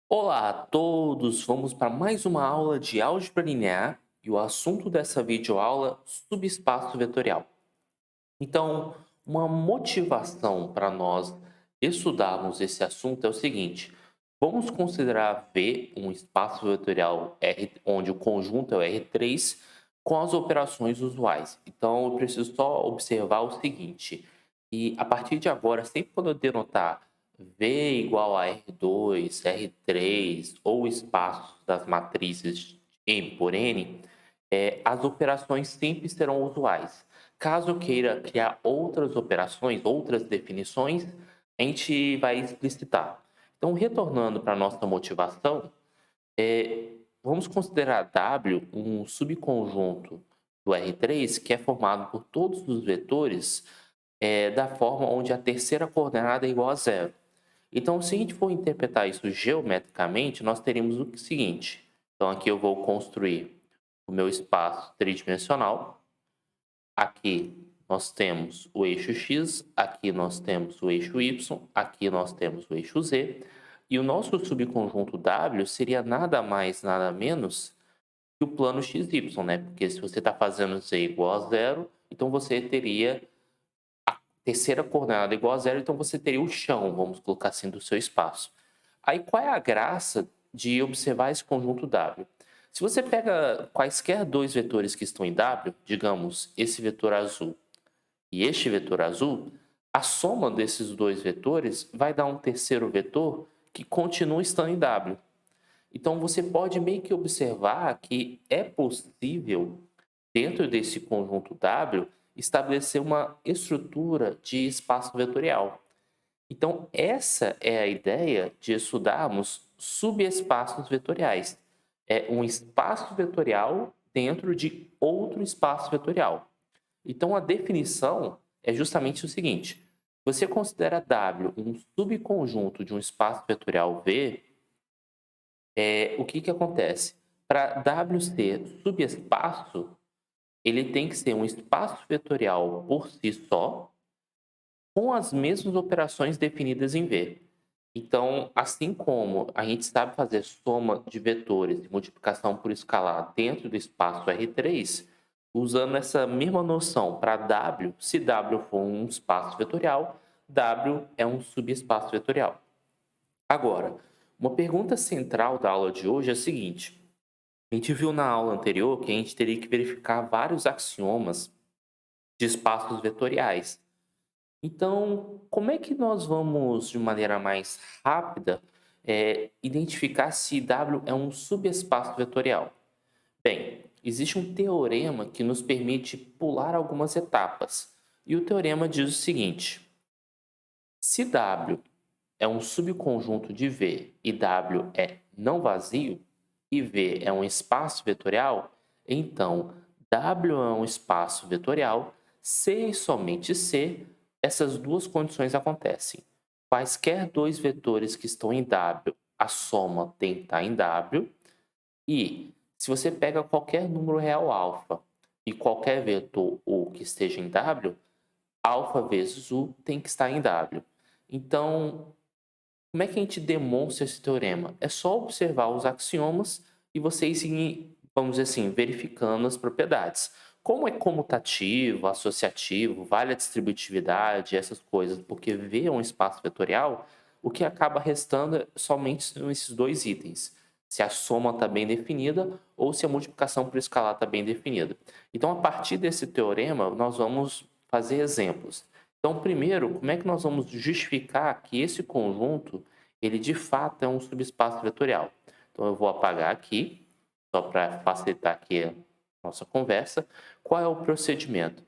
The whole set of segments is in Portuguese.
Olá a todos! Vamos para mais uma aula de álgebra linear e o assunto dessa videoaula subespaço vetorial. Então, uma motivação para nós estudarmos esse assunto é o seguinte: vamos considerar V um espaço vetorial R, onde o conjunto é o R3 com as operações usuais. Então, eu preciso só observar o seguinte: e a partir de agora, sempre quando eu denotar V igual a R2, R3 ou espaços das matrizes M por N, as operações sempre serão usuais. Caso eu queira criar outras operações, outras definições, a gente vai explicitar. Então, retornando para a nossa motivação, vamos considerar W um subconjunto do R3 que é formado por todos os vetores da forma onde a terceira coordenada é igual a zero. Então, se a gente for interpretar isso geometricamente, nós teríamos o seguinte. Então, aqui eu vou construir o meu espaço tridimensional. Aqui nós temos o eixo x, aqui nós temos o eixo y, aqui nós temos o eixo z. E o nosso subconjunto W seria nada mais, nada menos que o plano XY, né? Porque se você está fazendo z igual a zero, então você teria terceira coordenada igual a zero, então você teria o chão, vamos colocar assim, do seu espaço. Aí qual é a graça de observar esse conjunto W? Se você pega quaisquer dois vetores que estão em W, digamos esse vetor azul e este vetor azul, a soma desses dois vetores vai dar um terceiro vetor que continua estando em W. Então você pode meio que observar que é possível, dentro desse conjunto W, estabelecer uma estrutura de espaço vetorial. Então, essa é a ideia de estudarmos subespaços vetoriais. É um espaço vetorial dentro de outro espaço vetorial. Então, a definição é justamente o seguinte: você considera W um subconjunto de um espaço vetorial V, o que acontece? Para W ser subespaço, ele tem que ser um espaço vetorial por si só, com as mesmas operações definidas em V. Então, assim como a gente sabe fazer soma de vetores e multiplicação por escalar dentro do espaço R3, usando essa mesma noção para W, se W for um espaço vetorial, W é um subespaço vetorial. Agora, uma pergunta central da aula de hoje é a seguinte: a gente viu na aula anterior que a gente teria que verificar vários axiomas de espaços vetoriais. Então, como é que nós vamos, de maneira mais rápida, identificar se W é um subespaço vetorial? Bem, existe um teorema que nos permite pular algumas etapas. E o teorema diz o seguinte: se W é um subconjunto de V e W é não vazio, e V é um espaço vetorial, então W é um espaço vetorial se e somente se essas duas condições acontecem. Quaisquer dois vetores que estão em W, a soma tem que estar em W, e se você pega qualquer número real alfa e qualquer vetor U que esteja em W, alfa vezes U tem que estar em W. Então, como é que a gente demonstra esse teorema? É só observar os axiomas e vocês ir, vamos dizer assim, verificando as propriedades. Como é comutativo, associativo, vale a distributividade, essas coisas, porque V é um espaço vetorial, o que acaba restando somente são esses dois itens. Se a soma está bem definida ou se a multiplicação por escalar está bem definida. Então, a partir desse teorema, nós vamos fazer exemplos. Então, primeiro, como é que nós vamos justificar que esse conjunto, ele de fato é um subespaço vetorial? Então, eu vou apagar aqui, só para facilitar aqui a nossa conversa. Qual é o procedimento?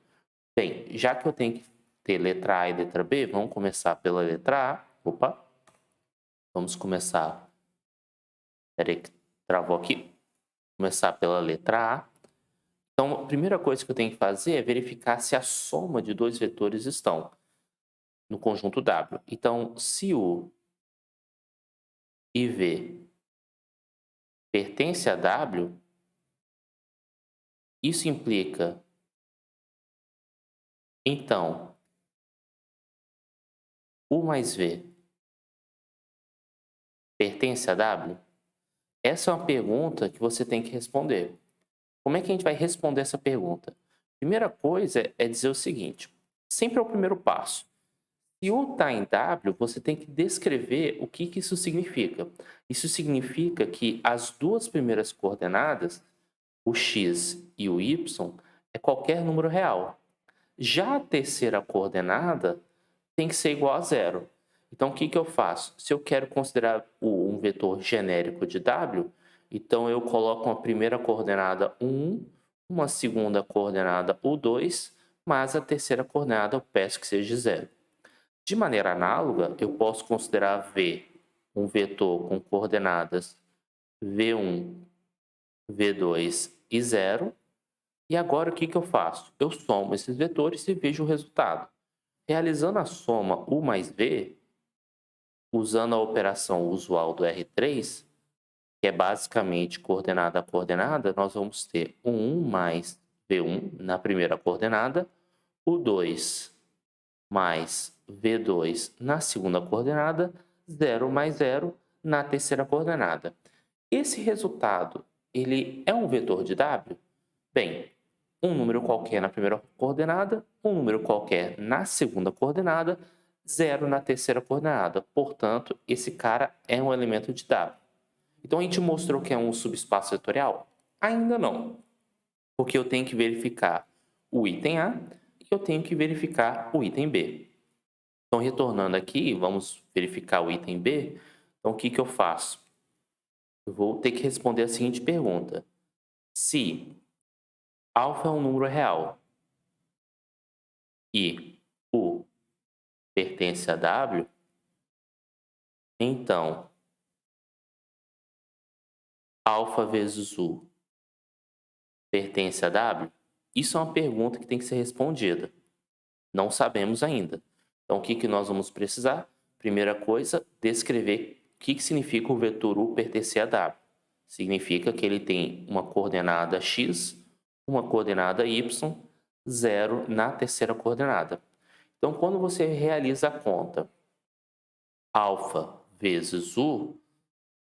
Bem, já que eu tenho que ter letra A e letra B, vamos começar pela letra A. Opa, vamos começar. Peraí que travou aqui. Começar pela letra A. Então, a primeira coisa que eu tenho que fazer é verificar se a soma de dois vetores estão no conjunto W. Então, se o e V pertence a W, isso implica, então, U mais V pertence a W? Essa é uma pergunta que você tem que responder. Como é que a gente vai responder essa pergunta? Primeira coisa é dizer o seguinte: sempre é o primeiro passo. Se U está em W, você tem que descrever o que isso significa. Isso significa que as duas primeiras coordenadas, o x e o y, é qualquer número real. Já a terceira coordenada tem que ser igual a zero. Então, o que eu faço? Se eu quero considerar um vetor genérico de W, então eu coloco uma primeira coordenada 1, uma segunda coordenada U2, mas a terceira coordenada eu peço que seja zero. De maneira análoga, eu posso considerar V um vetor com coordenadas V1, V2 e 0. E agora o que eu faço? Eu somo esses vetores e vejo o resultado. Realizando a soma U mais V, usando a operação usual do R3, que é basicamente coordenada a coordenada, nós vamos ter o 1 mais V1 na primeira coordenada, o 2 mais V2 na segunda coordenada, 0 mais 0 na terceira coordenada. Esse resultado, ele é um vetor de W? Bem, um número qualquer na primeira coordenada, um número qualquer na segunda coordenada, 0 na terceira coordenada. Portanto, esse cara é um elemento de W. Então, a gente mostrou que é um subespaço vetorial? Ainda não, porque eu tenho que verificar o item A e eu tenho que verificar o item B. Então, retornando aqui, vamos verificar o item B. Então, o que eu faço? Eu vou ter que responder a seguinte pergunta. Se alfa é um número real e U pertence a W, então alfa vezes U pertence a W? Isso é uma pergunta que tem que ser respondida. Não sabemos ainda. Então, o que nós vamos precisar? Primeira coisa, descrever o que significa o vetor U pertencer a W. Significa que ele tem uma coordenada x, uma coordenada y, 0 na terceira coordenada. Então, quando você realiza a conta alfa vezes U,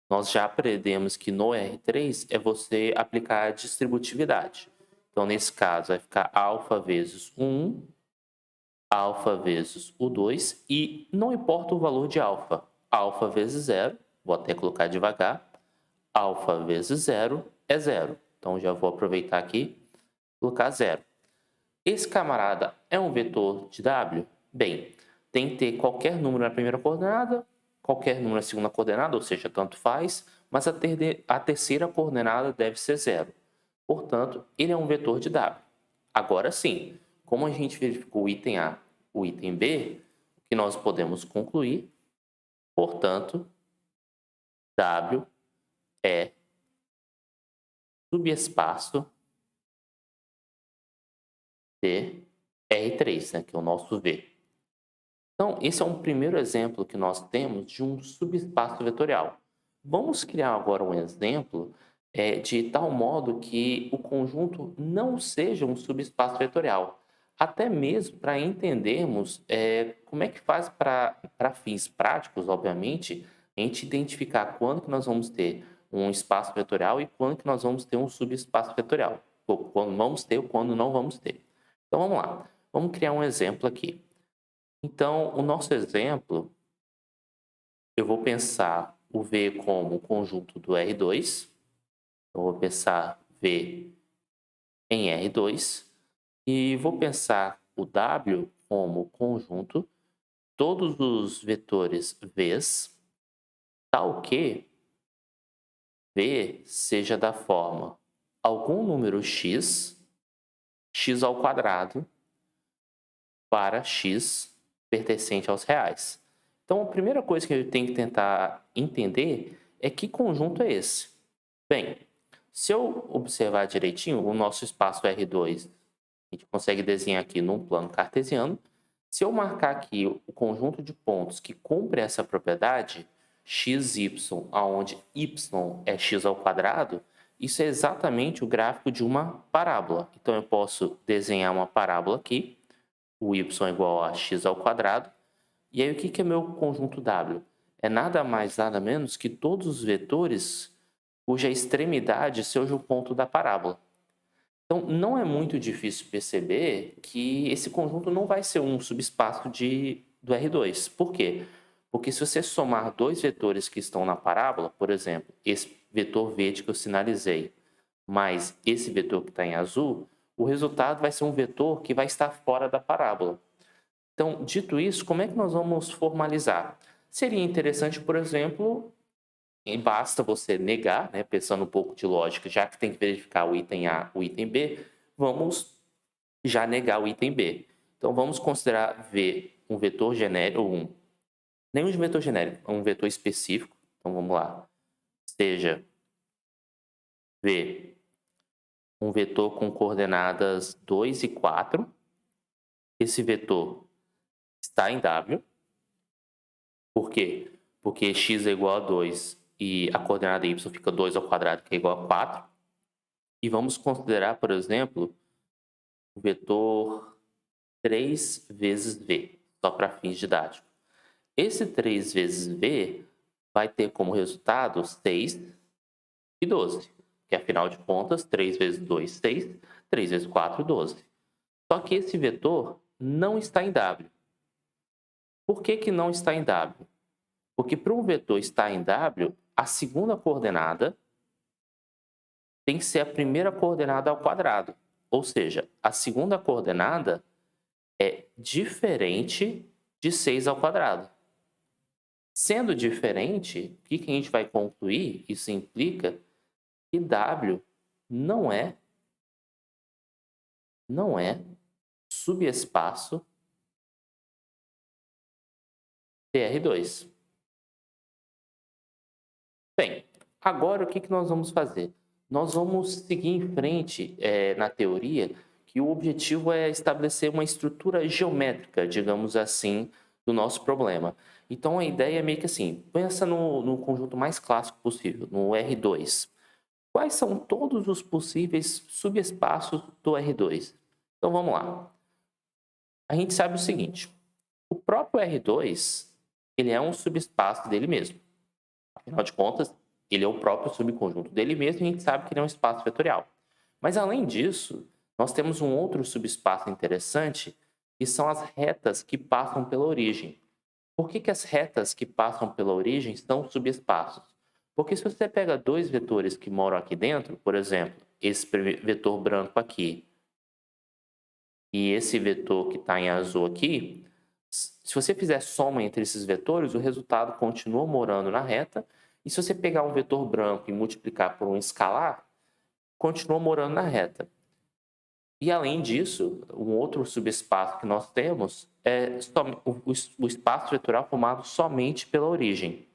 nós já aprendemos que no R3 é você aplicar a distributividade. Então, nesse caso, vai ficar alfa vezes 1, alfa vezes o 2, e não importa o valor de alfa. Alfa vezes 0, vou até colocar devagar, alfa vezes 0 é 0. Então, já vou aproveitar aqui e colocar 0. Esse camarada é um vetor de W? Bem, tem que ter qualquer número na primeira coordenada, qualquer número na segunda coordenada, ou seja, tanto faz, mas a terceira coordenada deve ser 0. Portanto, ele é um vetor de W. Agora sim, como a gente verificou o item A, o item B, o que nós podemos concluir, portanto, W é subespaço de R3, né, que é o nosso V. Então, esse é um primeiro exemplo que nós temos de um subespaço vetorial. Vamos criar agora um exemplo de tal modo que o conjunto não seja um subespaço vetorial. Até mesmo para entendermos como é que faz para fins práticos, obviamente, a gente identificar quando que nós vamos ter um espaço vetorial e quando que nós vamos ter um subespaço vetorial. Ou quando vamos ter ou quando não vamos ter. Então, vamos lá. Vamos criar um exemplo aqui. Então, o nosso exemplo, eu vou pensar o V como o conjunto do R2. Eu vou pensar V em R2. E vou pensar o W como conjunto, todos os vetores Vs, tal que V seja da forma algum número x, x ao quadrado, para x pertencente aos reais. Então, a primeira coisa que eu tenho que tentar entender é que conjunto é esse. Bem, se eu observar direitinho, o nosso espaço R2, a gente consegue desenhar aqui num plano cartesiano. Se eu marcar aqui o conjunto de pontos que cumpre essa propriedade, x, y, onde y é x ao quadrado, isso é exatamente o gráfico de uma parábola. Então, eu posso desenhar uma parábola aqui, o y é igual a x ao quadrado. E aí, o que é meu conjunto W? é nada mais, nada menos que todos os vetores cuja extremidade seja o ponto da parábola. Então, não é muito difícil perceber que esse conjunto não vai ser um subespaço do R2. Por quê? Porque se você somar dois vetores que estão na parábola, por exemplo, esse vetor verde que eu sinalizei, mais esse vetor que está em azul, o resultado vai ser um vetor que vai estar fora da parábola. Então, dito isso, como é que nós vamos formalizar? Seria interessante, por exemplo, e basta você negar, né, pensando um pouco de lógica, já que tem que verificar o item A, o item B, vamos já negar o item B. Então, vamos considerar V um vetor genérico, nem um vetor genérico, um vetor específico. Então, vamos lá. Seja V um vetor com coordenadas 2 e 4. Esse vetor está em W. Por quê? Porque x é igual a 2 e a coordenada y fica 2 ao quadrado, que é igual a 4. E vamos considerar, por exemplo, o vetor 3 vezes v, só para fins didáticos. Esse 3 vezes v vai ter como resultado 6 e 12, que afinal de contas, 3 vezes 2, 6, 3 vezes 4, 12. Só que esse vetor não está em W. Por que que não está em W? Porque para um vetor estar em W, a segunda coordenada tem que ser a primeira coordenada ao quadrado. Ou seja, a segunda coordenada é diferente de 6 ao quadrado. Sendo diferente, o que a gente vai concluir? Isso implica que W não é subespaço TR2. Bem, agora o que nós vamos fazer? Nós vamos seguir em frente na teoria, que o objetivo é estabelecer uma estrutura geométrica, digamos assim, do nosso problema. Então a ideia é meio que assim, pensa no conjunto mais clássico possível, no R2. Quais são todos os possíveis subespaços do R2? Então vamos lá. A gente sabe o seguinte, o próprio R2 ele é um subespaço dele mesmo. Afinal de contas, ele é o próprio subconjunto dele mesmo e a gente sabe que ele é um espaço vetorial. Mas além disso, nós temos um outro subespaço interessante, que são as retas que passam pela origem. Por que as retas que passam pela origem são subespaços? Porque se você pega dois vetores que moram aqui dentro, por exemplo, esse vetor branco aqui e esse vetor que está em azul aqui, se você fizer soma entre esses vetores, o resultado continua morando na reta. E se você pegar um vetor branco e multiplicar por um escalar, continua morando na reta. E além disso, um outro subespaço que nós temos é o espaço vetorial formado somente pela origem,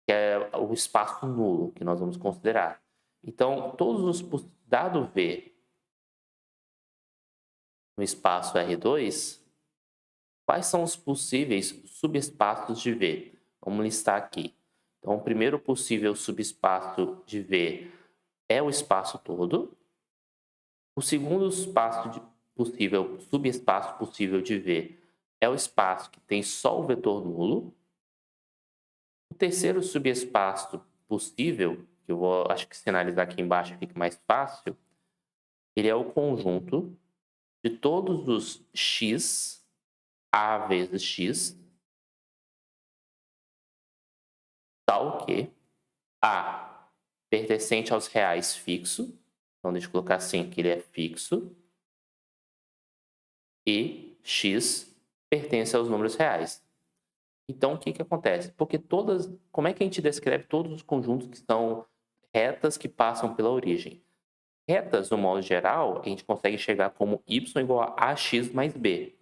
que é o espaço nulo que nós vamos considerar. Então, dado V no espaço R2, quais são os possíveis subespaços de V? Vamos listar aqui. Então, o primeiro possível subespaço de V é o espaço todo. O segundo subespaço possível de V é o espaço que tem só o vetor nulo. O terceiro subespaço possível, que eu vou acho que sinalizar aqui embaixo fica mais fácil, ele é o conjunto de todos os x, a vezes x, tal que A pertencente aos reais fixo, então deixa eu colocar assim, que ele é fixo, e x pertence aos números reais. Então, o que acontece? Porque como é que a gente descreve todos os conjuntos que são retas que passam pela origem? Retas, no modo geral, a gente consegue chegar como y igual a ax mais b.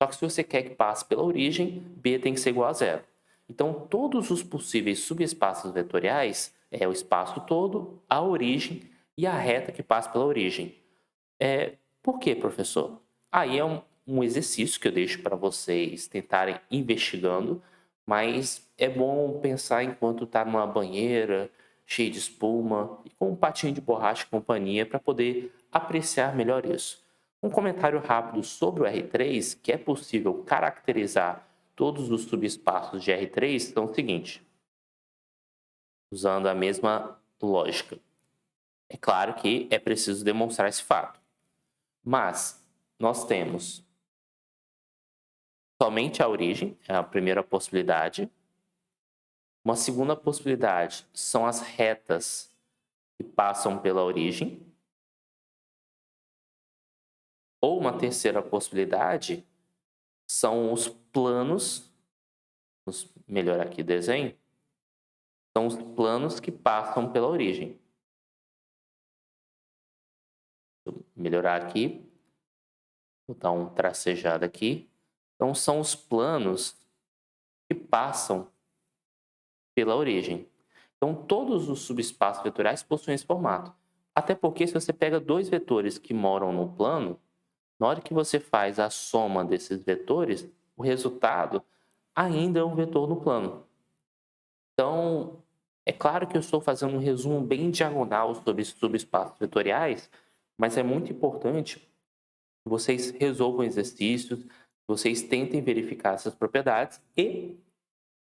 Só que se você quer que passe pela origem, b tem que ser igual a zero. Então, todos os possíveis subespaços vetoriais é o espaço todo, a origem e a reta que passa pela origem. Por quê, professor? Aí é um exercício que eu deixo para vocês tentarem investigando, mas é bom pensar enquanto está numa banheira, cheia de espuma, e com um patinho de borracha e companhia para poder apreciar melhor isso. Um comentário rápido sobre o R3, que é possível caracterizar todos os subespaços de R3 são o seguinte, usando a mesma lógica. É claro que é preciso demonstrar esse fato, mas nós temos somente a origem, é a primeira possibilidade. Uma segunda possibilidade são as retas que passam pela origem. Ou uma terceira possibilidade são os planos, vamos melhorar aqui o desenho, são os planos que passam pela origem. Vou melhorar aqui, vou dar um tracejado aqui. Então, são os planos que passam pela origem. Então, todos os subespaços vetoriais possuem esse formato. Até porque, se você pega dois vetores que moram no plano, na hora que você faz a soma desses vetores, o resultado ainda é um vetor no plano. Então, é claro que eu estou fazendo um resumo bem diagonal sobre subespaços vetoriais, mas é muito importante que vocês resolvam exercícios, que vocês tentem verificar essas propriedades e,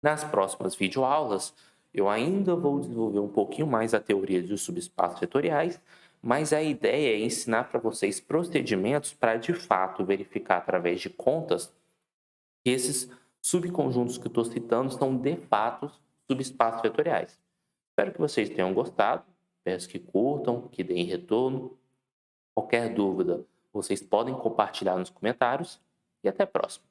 nas próximas videoaulas, eu ainda vou desenvolver um pouquinho mais a teoria dos subespaços vetoriais, mas a ideia é ensinar para vocês procedimentos para, de fato, verificar através de contas que esses subconjuntos que eu estou citando são, de fato, subespaços vetoriais. Espero que vocês tenham gostado, peço que curtam, que deem retorno. Qualquer dúvida, vocês podem compartilhar nos comentários e até a próxima.